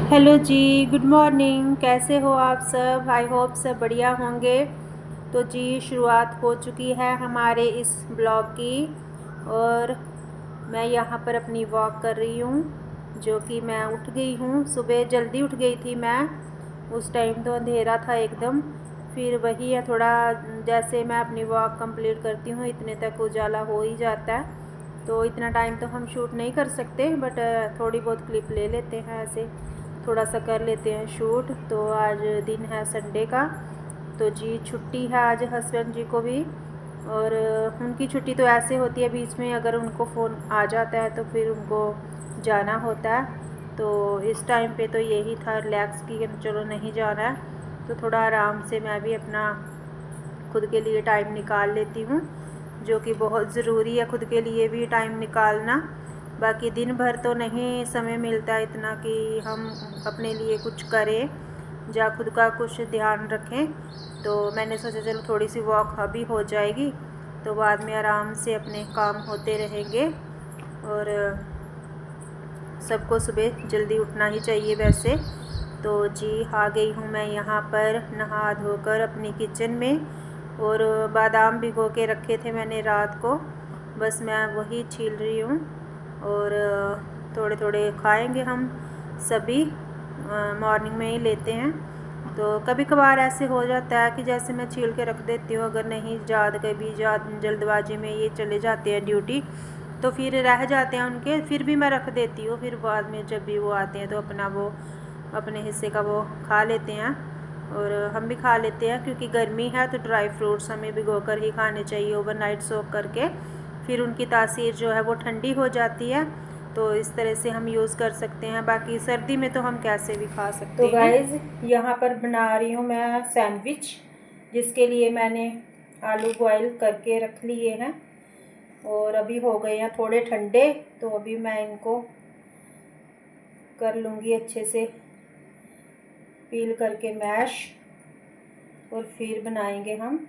Hello जी, good morning. कैसे हो आप सब? आई होप सब बढ़िया होंगे। तो जी, शुरुआत हो चुकी है हमारे इस ब्लॉग की और मैं यहाँ पर अपनी वॉक कर रही हूँ, जो कि मैं उठ गई हूँ। सुबह जल्दी उठ गई थी मैं। उस टाइम तो अंधेरा था एकदम। फिर वही है, थोड़ा जैसे मैं अपनी वॉक कंप्लीट करती हूँ इतने तक उजाला हो ही जाता है। तो इतना टाइम तो हम शूट नहीं कर सकते, बट थोड़ी बहुत क्लिप ले लेते हैं, ऐसे थोड़ा सा कर लेते हैं शूट। तो आज दिन है संडे का, तो जी छुट्टी है आज हस्बैंड जी को भी। और उनकी छुट्टी तो ऐसे होती है, बीच में अगर उनको फ़ोन आ जाता है तो फिर उनको जाना होता है। तो इस टाइम पे तो यही था रिलैक्स की, चलो नहीं जाना है तो थोड़ा आराम से मैं भी अपना खुद के लिए टाइम निकाल लेती हूँ, जो कि बहुत ज़रूरी है खुद के लिए भी टाइम निकालना। बाकी दिन भर तो नहीं समय मिलता इतना कि हम अपने लिए कुछ करें या खुद का कुछ ध्यान रखें। तो मैंने सोचा चलो थोड़ी सी वॉक अभी हो जाएगी, तो बाद में आराम से अपने काम होते रहेंगे। और सबको सुबह जल्दी उठना ही चाहिए वैसे। तो जी आ गई हूँ मैं यहाँ पर नहा धोकर अपनी किचन में। और बादाम भिगो के रखे थे मैंने रात को, बस मैं वही छील रही हूँ। और थोड़े थोड़े खाएंगे हम सभी, मॉर्निंग में ही लेते हैं। तो कभी कभार ऐसे हो जाता है कि जैसे मैं छील के रख देती हूँ, अगर नहीं कभी जल्दबाजी में ये चले जाते हैं ड्यूटी, तो फिर रह जाते हैं उनके, फिर भी मैं रख देती हूँ। फिर बाद में जब भी वो आते हैं तो अपना वो अपने हिस्से का वो खा लेते हैं और हम भी खा लेते हैं, क्योंकि गर्मी है तो ड्राई फ्रूट्स हमें भिगो कर ही खाने चाहिए ओवरनाइट सोक करके। फिर उनकी तासीर जो है वो ठंडी हो जाती है, तो इस तरह से हम यूज़ कर सकते हैं। बाकी सर्दी में तो हम कैसे भी खा सकते हैं। तो गाइज़ यहाँ पर बना रही हूँ मैं सैंडविच, जिसके लिए मैंने आलू बॉयल करके रख लिए हैं और अभी हो गए हैं थोड़े ठंडे। तो अभी मैं इनको कर लूँगी अच्छे से पील करके मैश, और फिर बनाएंगे हम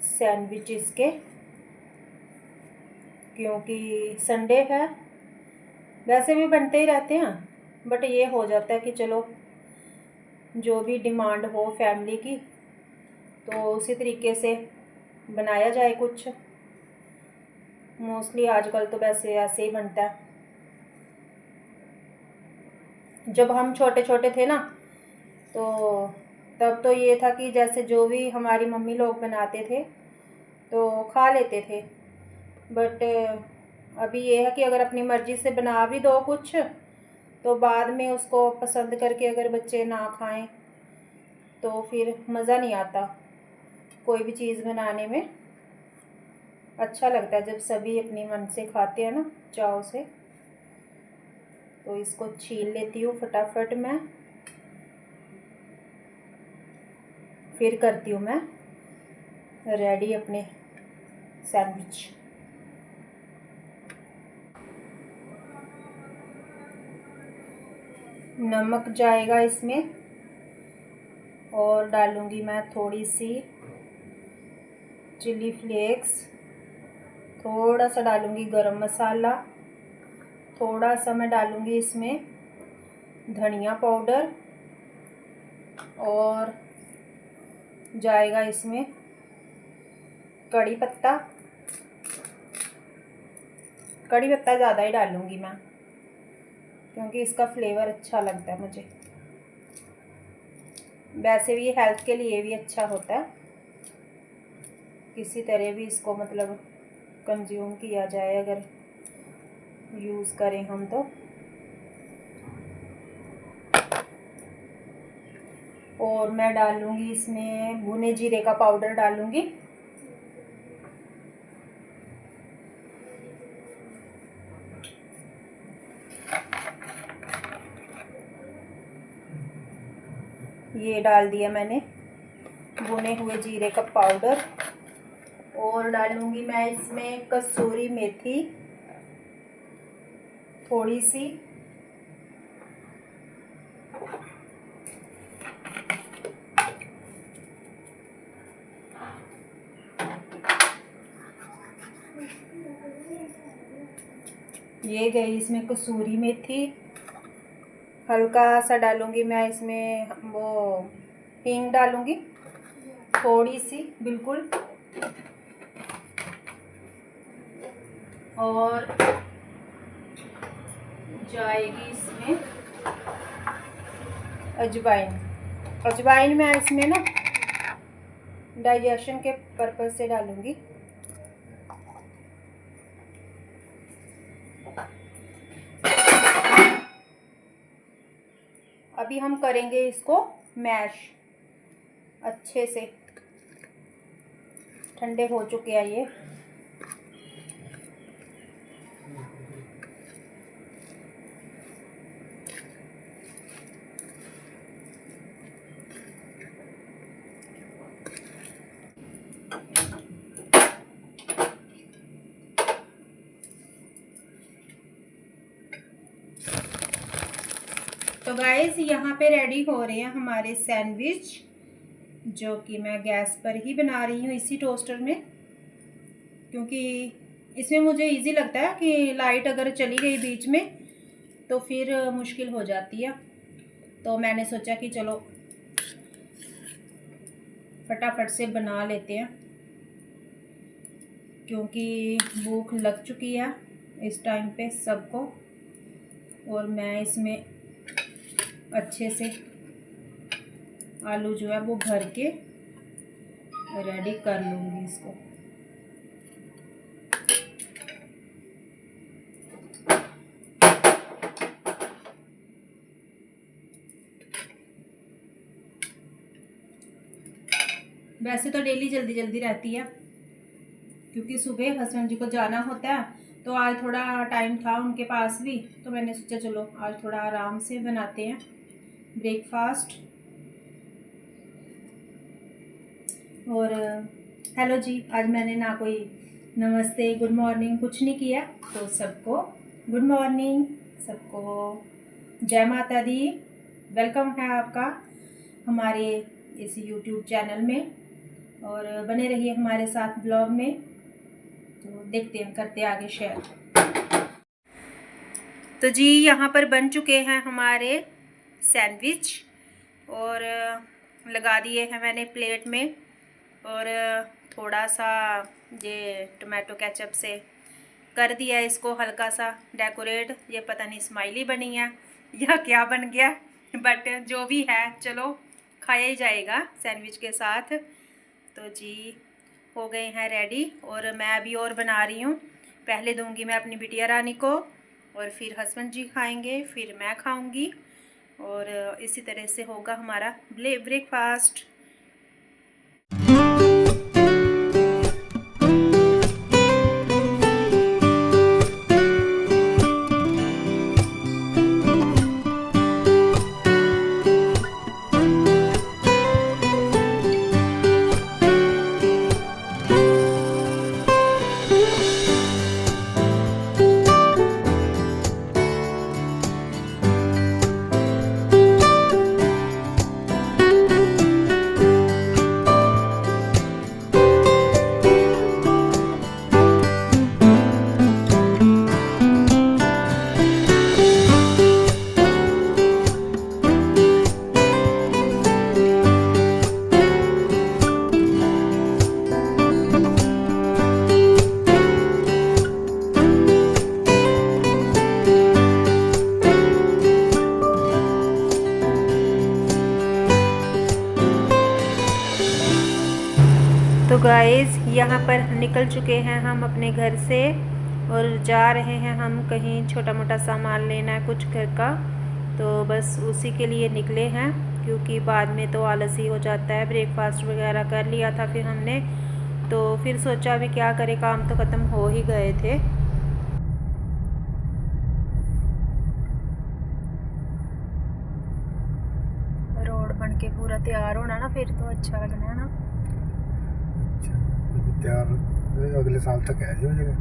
सैंडविच इसके, क्योंकि संडे है। वैसे भी बनते ही रहते हैं, बट ये हो जाता है कि चलो जो भी डिमांड हो फैमिली की तो उसी तरीके से बनाया जाए कुछ। मोस्टली आजकल तो वैसे ऐसे ही बनता है। जब हम छोटे छोटे थे ना, तो तब तो ये था कि जैसे जो भी हमारी मम्मी लोग बनाते थे तो खा लेते थे। बट अभी ये है कि अगर अपनी मर्ज़ी से बना भी दो कुछ, तो बाद में उसको पसंद करके अगर बच्चे ना खाएं तो फिर मज़ा नहीं आता कोई भी चीज़ बनाने में। अच्छा लगता है जब सभी अपनी मन से खाते हैं ना, चाव से। तो इसको छील लेती हूँ फटाफट मैं, फिर करती हूँ मैं रेडी अपने सैंडविच। नमक जाएगा इसमें, और डालूँगी मैं थोड़ी सी चिली फ्लेक्स, थोड़ा सा डालूँगी गरम मसाला, थोड़ा सा मैं डालूँगी इसमें धनिया पाउडर, और जाएगा इसमें कड़ी पत्ता। कड़ी पत्ता ज़्यादा ही डालूँगी मैं, क्योंकि इसका फ्लेवर अच्छा लगता है मुझे। वैसे भी हेल्थ के लिए भी अच्छा होता है, किसी तरह भी इसको मतलब कंज्यूम किया जाए अगर यूज़ करें हम तो। और मैं डालूँगी इसमें भुने जीरे का पाउडर डालूँगी। ये डाल दिया मैंने भुने हुए जीरे का पाउडर। और डालूँगी मैं इसमें कसूरी मेथी थोड़ी सी, ये गई इसमें कसूरी मेथी, हल्का सा डालूँगी मैं इसमें, वो हींग डालूँगी थोड़ी सी, बिल्कुल। और जाएगी इसमें अजवाइन। अजवाइन मैं इसमें ना डाइजेशन के पर्पज़ से डालूँगी। अभी हम करेंगे इसको मैश अच्छे से। ठंडे हो चुके हैं ये। तो गाइस यहाँ पे रेडी हो रहे हैं हमारे सैंडविच, जो कि मैं गैस पर ही बना रही हूँ इसी टोस्टर में, क्योंकि इसमें मुझे इजी लगता है कि लाइट अगर चली गई बीच में तो फिर मुश्किल हो जाती है। तो मैंने सोचा कि चलो फटाफट से बना लेते हैं, क्योंकि भूख लग चुकी है इस टाइम पे सबको। और मैं इसमें अच्छे से आलू जो है वो भर के रेडी कर लूँगी इसको। वैसे तो डेली जल्दी जल्दी रहती है, क्योंकि सुबह हस्बैंड जी को जाना होता है, तो आज थोड़ा टाइम था उनके पास भी, तो मैंने सोचा चलो आज थोड़ा आराम से बनाते हैं ब्रेकफास्ट। और हेलो जी, आज मैंने ना कोई नमस्ते गुड मॉर्निंग कुछ नहीं किया, तो सबको गुड मॉर्निंग, सबको जय माता दी। वेलकम है आपका हमारे इस यूट्यूब चैनल में, और बने रहिए हमारे साथ ब्लॉग में। तो देखते हैं, करते आगे शेयर। तो जी यहाँ पर बन चुके हैं हमारे सैंडविच, और लगा दिए हैं मैंने प्लेट में, और थोड़ा सा ये टोमेटो केचप से कर दिया इसको हल्का सा डेकोरेट। ये पता नहीं स्माइली बनी है या क्या बन गया, बट जो भी है चलो खाया ही जाएगा सैंडविच के साथ। तो जी हो गए हैं रेडी, और मैं अभी और बना रही हूँ। पहले दूंगी मैं अपनी बिटिया रानी को, और फिर हस्बैंड जी खाएंगे, फिर मैं खाऊंगी, और इसी तरह से होगा हमारा ब्रेकफास्ट। तो गाइस यहाँ पर निकल चुके हैं हम अपने घर से, और जा रहे हैं हम कहीं छोटा मोटा सामान लेना है कुछ घर का, तो बस उसी के लिए निकले हैं, क्योंकि बाद में तो आलसी हो जाता है। ब्रेकफास्ट वगैरह कर लिया था फिर हमने, तो फिर सोचा अभी क्या करें, काम तो ख़त्म हो ही गए थे। रोड बन के पूरा तैयार होना ना, फिर तो अच्छा लगना है ना। तैयार अगले साल तक है जो जगह,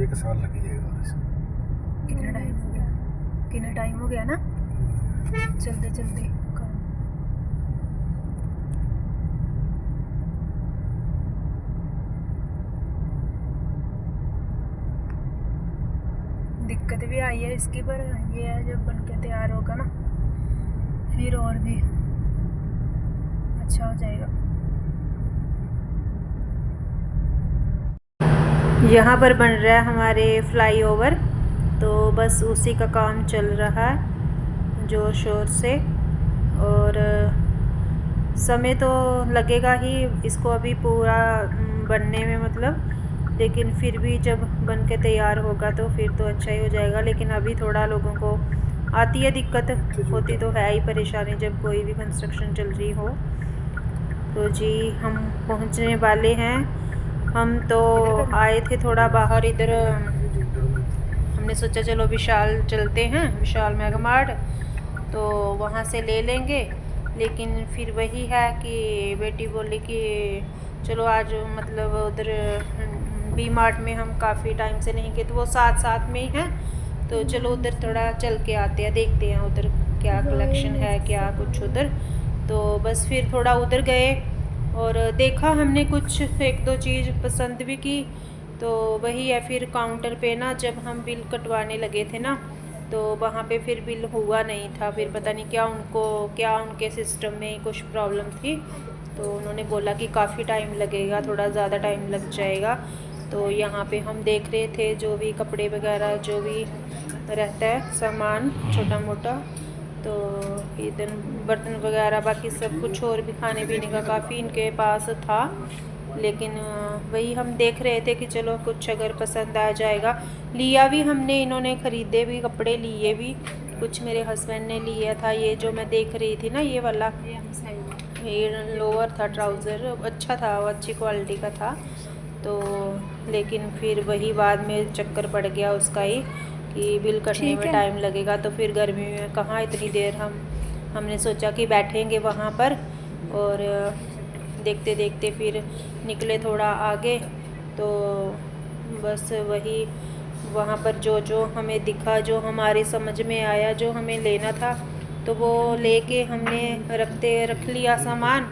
1 साल लग जाएगा। और कितना टाइम हो गया, कितना टाइम हो गया ना, चलते चलते दिक्कत भी आई है इसकी, पर ये है जब बन के तैयार तैयार होगा ना फिर और भी अच्छा हो जाएगा। यहाँ पर बन रहा है हमारे फ्लाईओवर, तो बस उसी का काम चल रहा है जोर शोर से। और समय तो लगेगा ही इसको अभी पूरा बनने में, मतलब, लेकिन फिर भी जब बन के तैयार होगा तो फिर तो अच्छा ही हो जाएगा। लेकिन अभी थोड़ा लोगों को आती है दिक्कत, होती तो है ही परेशानी जब कोई भी कंस्ट्रक्शन चल रही हो। तो जी हम पहुंचने वाले हैं। हम तो आए थे थोड़ा बाहर इधर, हमने सोचा चलो विशाल चलते हैं, विशाल मेगा मार्ट, तो वहाँ से ले लेंगे। लेकिन फिर वही है कि बेटी बोली कि चलो आज, मतलब उधर वी मार्ट में हम काफ़ी टाइम से नहीं गए, तो वो साथ में ही है, तो चलो उधर थोड़ा चल के आते हैं, देखते हैं उधर क्या कलेक्शन है, क्या कुछ उधर। तो बस फिर थोड़ा उधर गए और देखा हमने कुछ, एक दो चीज़ पसंद भी की। तो वही है, फिर काउंटर पे ना जब हम बिल कटवाने लगे थे ना, तो वहाँ पे फिर बिल हुआ नहीं था। फिर पता नहीं क्या उनके सिस्टम में कुछ प्रॉब्लम थी, तो उन्होंने बोला कि काफ़ी टाइम लगेगा, थोड़ा ज़्यादा टाइम लग जाएगा। तो यहाँ पे हम देख रहे थे जो भी कपड़े वगैरह जो भी रहता है सामान छोटा मोटा, तो इधर बर्तन वगैरह बाकी सब कुछ और भी खाने पीने का काफ़ी इनके पास था। लेकिन वही हम देख रहे थे कि चलो कुछ अगर पसंद आ जाएगा। लिया भी हमने, इन्होंने ख़रीदे भी, कपड़े लिए भी, कुछ मेरे हस्बैंड ने लिया था। ये जो मैं देख रही थी ना, ये वाला ये लोअर था, ट्राउज़र अच्छा था, वो अच्छी क्वालिटी का था। तो लेकिन फिर वही बाद में चक्कर पड़ गया उसका ही कि बिल कटने में टाइम लगेगा, तो फिर गर्मी में कहाँ इतनी देर हमने सोचा कि बैठेंगे वहाँ पर। और देखते देखते फिर निकले थोड़ा आगे, तो बस वही वहाँ पर जो हमें दिखा, जो हमारी समझ में आया, जो हमें लेना था, तो वो लेके हमने रख लिया सामान।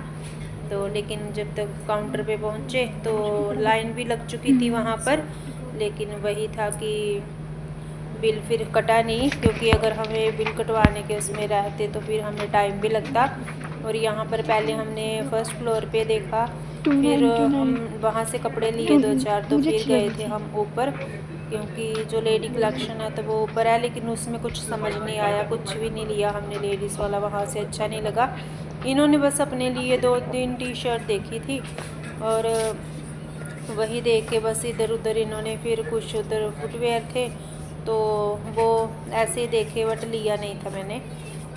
तो लेकिन जब तक काउंटर पे पहुँचे तो लाइन भी लग चुकी थी वहाँ पर। लेकिन वही था कि बिल फिर कटा नहीं, क्योंकि अगर हमें बिल कटवाने के उसमें रहते तो फिर हमें टाइम भी लगता। और यहाँ पर पहले हमने फर्स्ट फ्लोर पे देखा, फिर हम वहाँ से कपड़े लिए 2-4, तो फिर गए थे हम ऊपर, क्योंकि जो लेडी कलेक्शन है तो वो ऊपर है। लेकिन उसमें कुछ समझ नहीं आया, कुछ भी नहीं लिया हमने लेडीज़ वाला, वहाँ से अच्छा नहीं लगा। इन्होंने बस अपने लिए 2-3 टी शर्ट देखी थी, और वही देख के बस इधर उधर इन्होंने फिर कुछ उधर फुटवेयर थे, तो वो ऐसे ही देखे, बट लिया नहीं था मैंने।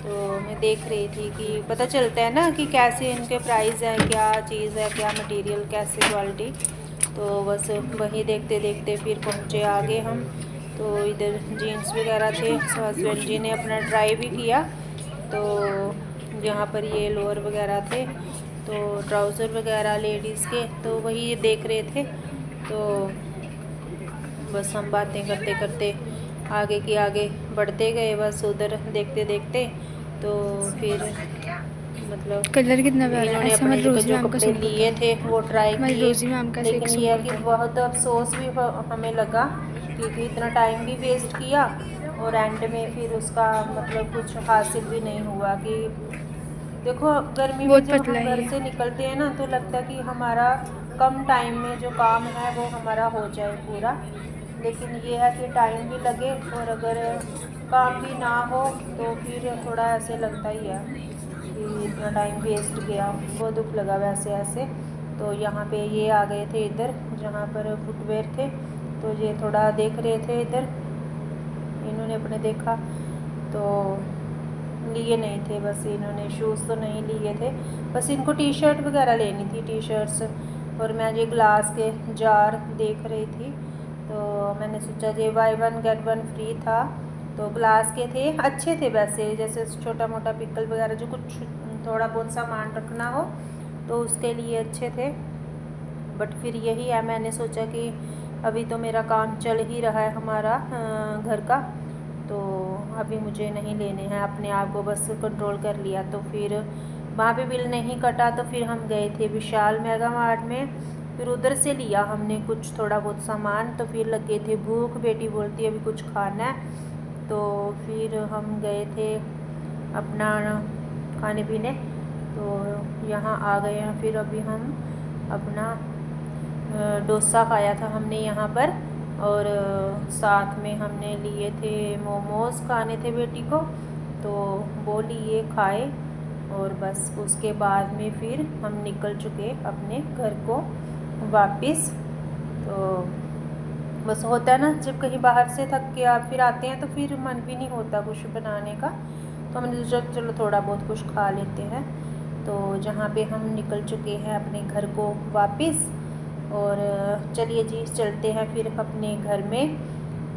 तो मैं देख रही थी कि पता चलता है ना कि कैसे इनके प्राइस है, क्या चीज़ है, क्या मटेरियल, कैसे क्वालिटी। तो बस वही देखते देखते फिर पहुँचे आगे हम। तो इधर जीन्स वगैरह थे, हस्बैंड जी ने अपना ट्राई भी किया। तो यहाँ पर ये लोअर वगैरह थे, तो ट्राउज़र वगैरह लेडीज़ के, तो वही देख रहे थे। तो बस हम बातें करते करते आगे की आगे बढ़ते गए, बस उधर देखते देखते। तो फिर मतलब कलर कितना प्यारा है। इन्होंने ऐसा अपने मत रोज़ी जो मैम का कपड़े सूट लिए थे वो ट्राई मैं किए। रोज़ी मैम का एक लेकिन सूट ये है कि होता बहुत अफसोस भी हमें लगा, क्योंकि इतना टाइम भी वेस्ट किया और एंड में फिर उसका मतलब कुछ हासिल भी नहीं हुआ। कि देखो गर्मी में बहुत जब पतला हम है घर ये। से निकलते हैं ना, तो लगता है कि हमारा कम टाइम में जो काम है वो हमारा हो जाए पूरा। लेकिन ये है कि टाइम भी लगे, और अगर काम भी ना हो तो फिर थोड़ा ऐसे लगता ही है कि इतना टाइम वेस्ट गया, बहुत दुख लगा वैसे ऐसे। तो यहाँ पे ये आ गए थे इधर जहाँ पर फुटवेयर थे, तो ये थोड़ा देख रहे थे इधर, इन्होंने अपने देखा तो लिए नहीं थे। बस इन्होंने शूज़ तो नहीं लिए थे, बस इनको टी शर्ट वगैरह लेनी थी, टी शर्ट्स। और मैं ये ग्लास के जार देख रही थी, तो मैंने सोचा ये बाय 1 गेट 1 फ्री था, तो ग्लास के थे, अच्छे थे वैसे, जैसे छोटा मोटा पिकल वगैरह जो कुछ थोड़ा बहुत सामान रखना हो तो उसके लिए अच्छे थे। बट फिर यही है, मैंने सोचा कि अभी तो मेरा काम चल ही रहा है हमारा घर का, तो अभी मुझे नहीं लेने हैं, अपने आप को बस कंट्रोल कर लिया। तो फिर वहाँ पे बिल नहीं कटा, तो फिर हम गए थे विशाल मेगा मार्ट में, फिर उधर से लिया हमने कुछ थोड़ा बहुत सामान। तो फिर लगे थे भूख, बेटी बोलती है अभी कुछ खाना है, तो फिर हम गए थे अपना खाने पीने, तो यहाँ आ गए हैं। फिर अभी हम अपना डोसा खाया था हमने यहाँ पर, और साथ में हमने लिए थे मोमोज़, खाने थे बेटी को, तो वो लिए खाए। और बस उसके बाद में फिर हम निकल चुके अपने घर को वापस। तो बस होता है ना, जब कहीं बाहर से थक के आप फिर आते हैं तो फिर मन भी नहीं होता कुछ बनाने का, तो हमने सोचा चलो थोड़ा बहुत कुछ खा लेते हैं। तो जहाँ पे हम निकल चुके हैं अपने घर को वापस, और चलिए जी चलते हैं फिर अपने घर में,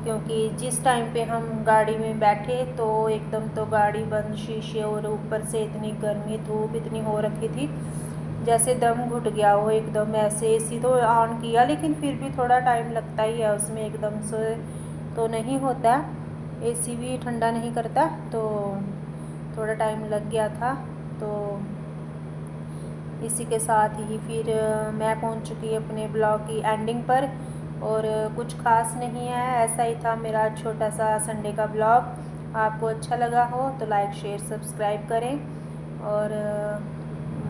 क्योंकि जिस टाइम पे हम गाड़ी में बैठे तो एकदम तो गाड़ी बंद, शीशे, और ऊपर से इतनी गर्मी, धूप इतनी हो रखी थी जैसे दम घुट गया हो एकदम। ऐसे एसी तो ऑन किया लेकिन फिर भी थोड़ा टाइम लगता ही है उसमें, एकदम से तो नहीं होता, एसी भी ठंडा नहीं करता, तो थोड़ा टाइम लग गया था। तो इसी के साथ ही फिर मैं पहुंच चुकी अपने ब्लॉग की एंडिंग पर, और कुछ खास नहीं है, ऐसा ही था मेरा छोटा सा संडे का ब्लॉग। आपको अच्छा लगा हो तो लाइक शेयर सब्सक्राइब करें, और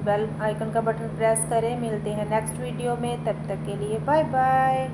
बेल आइकन का बटन प्रेस करें। मिलते हैं नेक्स्ट वीडियो में, तब तक के लिए बाय बाय।